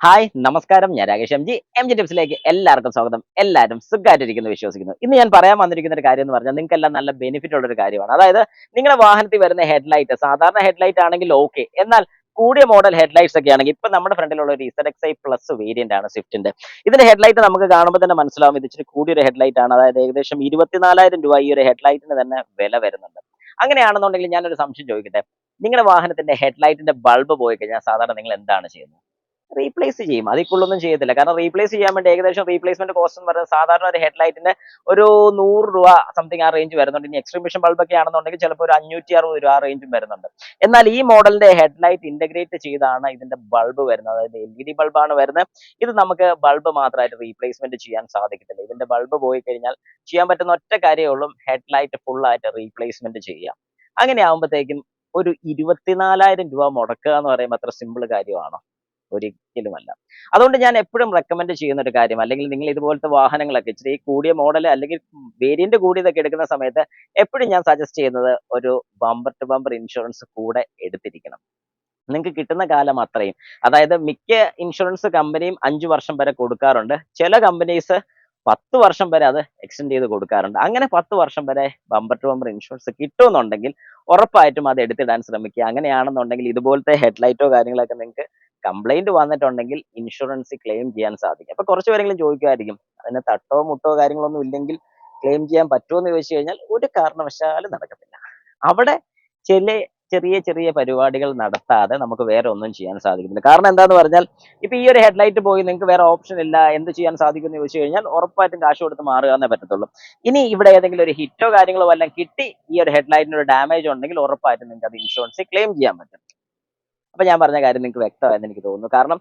Hi നമസ്കാരം, ഞാൻ Rakesh M G ടിപ്സിലേക്ക് എല്ലാവർക്കും സ്വാഗതം. എല്ലാവരും സുഖമായിട്ടിരിക്കുന്നു വിശ്വസിക്കുന്നു. ഇന്ന് ഞാൻ പറയാൻ വന്നിരിക്കുന്ന ഒരു കാര്യം എന്ന് പറഞ്ഞാൽ നിങ്ങൾക്കെല്ലാം നല്ല ബെനിഫിറ്റ് ഉള്ള ഒരു കാര്യമാണ്. അതായത് നിങ്ങളുടെ വാഹനത്തിൽ വരുന്ന ഹെഡ്ലൈറ്റ് സാധാരണ ഹെഡ്ലൈറ്റ് ആണെങ്കിൽ ഓക്കെ, എന്നാൽ കൂടിയ മോഡൽ ഹെഡ്ലൈറ്റ്സ് ഒക്കെ ആണെങ്കിൽ ഇപ്പൊ നമ്മുടെ ഫ്രണ്ടിലുള്ള ഒരു ZXi പ്ലസ് വേരിയന്റ് ആണ് സ്വിഫ്റ്റിന്റെ. ഇതിന്റെ ഹെഡ്ലൈറ്റ് നമുക്ക് കാണുമ്പോൾ തന്നെ മനസ്സിലാവും ഇത് ഇച്ചിരി കൂടിയൊരു ഹെഡ്ലൈറ്റ് ആണ്. അതായത് ഏകദേശം 24,000 രൂപ ഈ ഒരു ഹെഡ്ലൈറ്റിന് തന്നെ വില വരുന്നുണ്ട്. അങ്ങനെയാണെന്നുണ്ടെങ്കിൽ ഞാനൊരു സംശയം ചോദിക്കട്ടെ, നിങ്ങളുടെ വാഹനത്തിന്റെ ഹെഡ്ലൈറ്റിന്റെ ബൾബ് പോയി കഴിഞ്ഞാൽ സാധാരണ നിങ്ങൾ എന്താണ് ചെയ്യുന്നത്? റീപ്ലേസ് ചെയ്യും. അതിൽ കൂടുതലൊന്നും ചെയ്യത്തില്ല. കാരണം റീപ്ലേസ് ചെയ്യാൻ വേണ്ടി ഏകദേശം റീപ്ലേസ്മെന്റ് കോസ്റ്റ് എന്ന് പറയുന്നത് സാധാരണ ഒരു ഹെഡ്ലൈറ്റിന്റെ ഒരു 100 രൂപ സംതിങ് ആ റേഞ്ച് വരുന്നുണ്ട്. ഇനി എക്സ്ട്രീം ബൾബ് ഒക്കെ ആണെന്നുണ്ടെങ്കിൽ ചിലപ്പോൾ ഒരു 560 രൂപ ആ റേഞ്ചും വരുന്നുണ്ട്. എന്നാൽ ഈ മോഡലിന്റെ ഹെഡ്ലൈറ്റ് ഇന്റഗ്രേറ്റ് ചെയ്താണ് ഇതിന്റെ ബൾബ് വരുന്നത്. അതായത് LED ബൾബാണ് വരുന്നത്. ഇത് നമുക്ക് ബൾബ് മാത്രമായിട്ട് റീപ്ലേസ്മെന്റ് ചെയ്യാൻ സാധിക്കത്തില്ല. ഇതിന്റെ ബൾബ് പോയി കഴിഞ്ഞാൽ ചെയ്യാൻ പറ്റുന്ന ഒറ്റ കാര്യമേ ഉള്ളൂ, ഹെഡ്ലൈറ്റ് ഫുൾ ആയിട്ട് റീപ്ലേസ്മെന്റ് ചെയ്യാം. അങ്ങനെ ആകുമ്പോഴത്തേക്കും ഒരു 24,000 രൂപ മുടക്കുക എന്ന് പറയുമ്പോൾ അത്ര സിമ്പിൾ കാര്യമാണോ? ഒരിക്കലുമല്ല. അതുകൊണ്ട് ഞാൻ എപ്പോഴും റെക്കമെൻഡ് ചെയ്യുന്ന ഒരു കാര്യം, അല്ലെങ്കിൽ നിങ്ങൾ ഇതുപോലത്തെ വാഹനങ്ങളൊക്കെ ഇച്ചിരി കൂടിയ മോഡൽ അല്ലെങ്കിൽ വേരിയന്റ് കൂടിയതൊക്കെ എടുക്കുന്ന സമയത്ത് എപ്പോഴും ഞാൻ സജസ്റ്റ് ചെയ്യുന്നത് ഒരു ബമ്പർ ടു ബമ്പർ ഇൻഷുറൻസ് കൂടെ എടുത്തിരിക്കണം. നിങ്ങൾക്ക് കിട്ടുന്ന കാലം അത്രയും. അതായത് മിക്ക ഇൻഷുറൻസ് കമ്പനിയും 5 വർഷം വരെ കൊടുക്കാറുണ്ട്. ചില കമ്പനീസ് 10 വർഷം വരെ അത് എക്സ്റ്റെൻഡ് ചെയ്ത് കൊടുക്കാറുണ്ട്. അങ്ങനെ 10 വർഷം വരെ ബമ്പർ ടു ബമ്പർ ഇൻഷുറൻസ് കിട്ടുമെന്നുണ്ടെങ്കിൽ ഉറപ്പായിട്ടും അത് എടുത്തിടാൻ ശ്രമിക്കുക. അങ്ങനെയാണെന്നുണ്ടെങ്കിൽ ഇതുപോലത്തെ ഹെഡ്ലൈറ്റോ കാര്യങ്ങളൊക്കെ നിങ്ങൾക്ക് കംപ്ലൈന്റ് വന്നിട്ടുണ്ടെങ്കിൽ ഇൻഷുറൻസ് ക്ലെയിം ചെയ്യാൻ സാധിക്കും. അപ്പൊ കുറച്ച് പേരെങ്കിലും ചോദിക്കുമായിരിക്കും, അതിന് തട്ടോ മുട്ടോ കാര്യങ്ങളൊന്നും ഇല്ലെങ്കിൽ ക്ലെയിം ചെയ്യാൻ പറ്റുമോ എന്ന് ചോദിച്ചു കഴിഞ്ഞാൽ ഒരു കാരണവശാലും നടക്കത്തില്ല. അവിടെ ചില ചെറിയ ചെറിയ പരിപാടികൾ നടത്താതെ നമുക്ക് വേറെ ഒന്നും ചെയ്യാൻ സാധിക്കുന്നില്ല. കാരണം എന്താന്ന് പറഞ്ഞാൽ ഇപ്പൊ ഈ ഒരു ഹെഡ്ലൈറ്റ് പോയി നിങ്ങൾക്ക് വേറെ ഓപ്ഷൻ ഇല്ല, എന്ത് ചെയ്യാൻ സാധിക്കും എന്ന് ചോദിച്ചു കഴിഞ്ഞാൽ ഉറപ്പായിട്ടും കാശ് കൊടുത്ത് മാറുക എന്നേ പറ്റത്തുള്ളൂ. ഇനി ഇവിടെ ഏതെങ്കിലും ഒരു ഹിറ്റോ കാര്യങ്ങളോ വല്ലതും കിട്ടി ഈ ഒരു ഹെഡ്ലൈറ്റിന് ഒരു ഡാമേജ് ഉണ്ടെങ്കിൽ ഉറപ്പായിട്ടും നിങ്ങൾക്ക് അത് ഇൻഷുറൻസ് ക്ലെയിം ചെയ്യാൻ പറ്റും. അപ്പൊ ഞാൻ പറഞ്ഞ കാര്യം നിങ്ങൾക്ക് വ്യക്തമായെന്ന് എനിക്ക് തോന്നുന്നു. കാരണം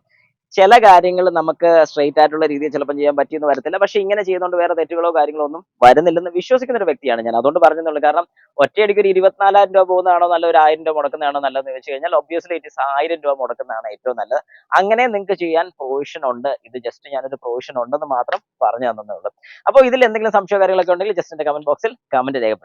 ചില കാര്യങ്ങൾ നമുക്ക് സ്ട്രെയിറ്റ് ആയിട്ടുള്ള രീതിയിൽ ചിലപ്പോൾ ചെയ്യാൻ പറ്റിയെന്ന് വരത്തില്ല. പക്ഷെ ഇങ്ങനെ ചെയ്യുന്നതുകൊണ്ട് വേറെ തെറ്റുകളോ കാര്യങ്ങളോ ഒന്നും വരുന്നില്ലെന്ന് വിശ്വസിക്കുന്ന ഒരു വ്യക്തിയാണ് ഞാൻ. അതുകൊണ്ട് പറഞ്ഞെന്നുള്ളൂ. കാരണം ഒറ്റയടിക്ക് ഒരു 24,000 രൂപ പോകുന്നതാണോ നല്ല, ഒരു 1,000 രൂപ മുടക്കുന്നതാണോ നല്ലതെന്ന് വെച്ച് കഴിഞ്ഞാൽ ഒബ്വിയസ്ലി ഇറ്റ് ഇസ് 1,000 രൂപ മുടക്കുന്നതാണ് ഏറ്റവും നല്ലത്. അങ്ങനെ നിങ്ങൾക്ക് ചെയ്യാൻ പ്രൊവിഷൻ ഉണ്ട്. ഇത് ജസ്റ്റ് ഞാനൊരു പ്രൊവിഷൻ ഉണ്ടെന്ന് മാത്രം പറഞ്ഞു തന്നേ ഉള്ളൂ. അപ്പോൾ ഇതിൽ എന്തെങ്കിലും സംശയ കാര്യങ്ങളൊക്കെ ഉണ്ടെങ്കിൽ ജസ്റ്റ് എന്റെ കമന്റ് ബോക്സിൽ കമന്റ് രേഖപ്പെടുത്തുക.